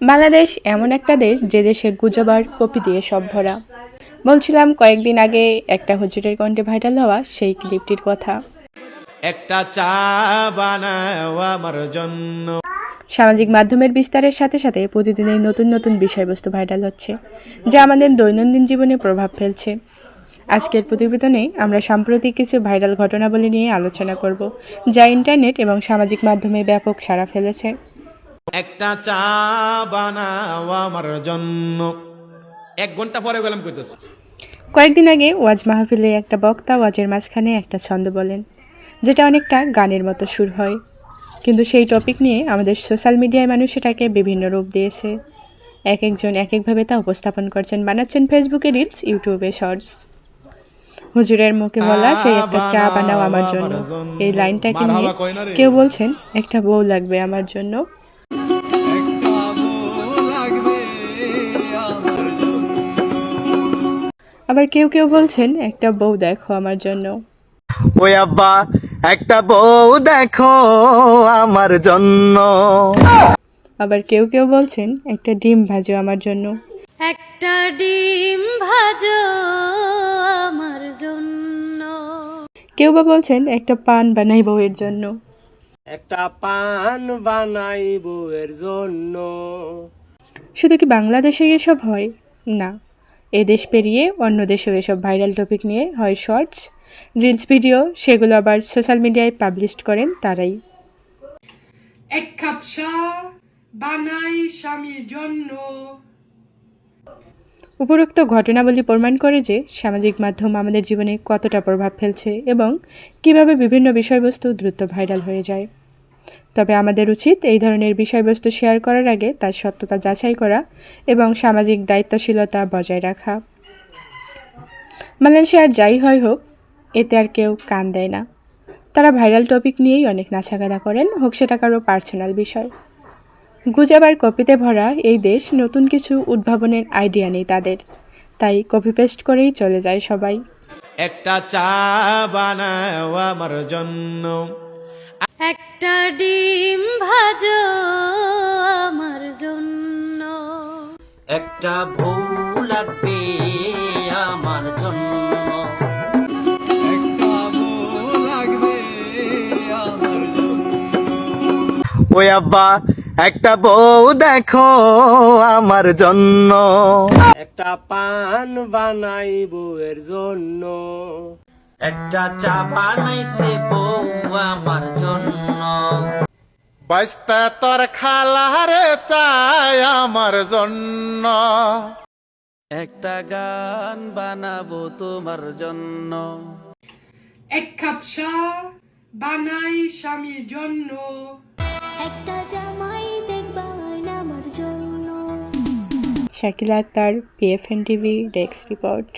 বাংলাদেশ এমন একটা দেশ যে দেশে গুজব আর কপি দিয়ে সব ভরা। বলছিলাম কয়েকদিন আগে একটা হুজুরের কণ্ঠে ভাইরাল হওয়া সেই ক্লিপটির কথা। একটা চা বানাও আমার জন্য। সামাজিক মাধ্যমের বিস্তারের সাথে সাথে প্রতিদিনই নতুন নতুন বিষয়বস্তু ভাইরাল হচ্ছে, যা আমাদের দৈনন্দিন জীবনে প্রভাব ফেলছে। আজকের প্রতিবেদনে আমরা সাম্প্রতিক কিছু ভাইরাল ঘটনাবলী নিয়ে আলোচনা করব, যা ইন্টারনেট এবং সামাজিক মাধ্যমে ব্যাপক সাড়া ফেলেছে। একটা চা বানাও আমার জন্য। 1 ঘন্টা পরে গেলাম কইতেছি। কয়েকদিন আগে ওয়াজ মাহফিলে একটা বক্তা ওয়াজের মাঝখানে একটা ছন্দ বলেন, যেটা অনেকটা গানের মতো সুর হয়। কিন্তু সেই টপিক নিয়ে আমাদের সোশ্যাল মিডিয়ায় মানুষ সেটাকে বিভিন্ন রূপ দিয়েছে। এক একজন এক একভাবে তা উপস্থাপন করছেন, বানাচ্ছেন ফেসবুকে রিলস, ইউটিউবে শর্টস। হুজুরের মুখে বলা সেই একটা চা বানাও আমার জন্য, এই লাইনটাকে নিয়ে কেউ বলছেন একটা বউ লাগবে আমার জন্য। আবার কেউ কেউ বলছেন একটা বউ দেখো আমার জন্য। ওই আব্বা একটা বউ দেখো আমার জন্য। আবার কেউ কেউ বলছেন একটা ডিম ভাজো আমার জন্য। একটা ডিম ভাজো আমার জন্য। কেউ বা বলছেন একটা পান বানাই বউয়ের জন্য। একটা পান বানাই বউয়ের জন্য। শুধু কি বাংলাদেশে এসব হয়? না, এ দেশ পেরিয়ে অন্য দেশেও এসব ভাইরাল টপিক নিয়ে হয় শর্টস, রিলস ভিডিও, সেগুলো আবার সোশ্যাল মিডিয়ায় পাবলিশ করেন তারাই। এক কাপ চা বানাই স্বামীর জন্য। উপরোক্ত ঘটনাবলী প্রমাণ করে যে সামাজিক মাধ্যম আমাদের জীবনে কতটা প্রভাব ফেলছে এবং কিভাবে বিভিন্ন বিষয়বস্তু দ্রুত ভাইরাল হয়ে যায়। তবে আমাদের উচিত এই ধরনের বিষয়বস্তু শেয়ার করার আগে তার সত্যতা যাচাই করা এবং সামাজিক দায়িত্বশীলতা বজায় রাখা। মালয়েশিয়ার যাই হয় হোক, এতে আর কেউ কান দেয় না। তারা ভাইরাল টপিক নিয়েই অনেক নাচাগাদা করেন, হোক সেটা কারো পার্সোনাল বিষয়। গুজব আর কপিতে ভরা এই দেশ, নতুন কিছু উদ্ভাবনের আইডিয়া নেই তাদের, তাই কপি পেস্ট করেই চলে যায় সবাই। একটা চা বানাও আমার জন্য। একটা ডিম ভাজো আমার জন্য। একটা বউ লাগবে আমার জন্য। ওই আব্বা একটা বউ দেখো আমার জন্য। একটা পান বানাই বউয়ের জন্য। একটা চা বানাইছে বউ আমার জন্য। বাইস্তা তোর খালারে চাই আমার জন্য। একটা গান বানাবো তোমার জন্য। এক কাপ চা বানাই স্বামীর জন্য। একটা জামাই দেখবেন আমার জন্য। Shakila Akhter, PFN TV, desk report.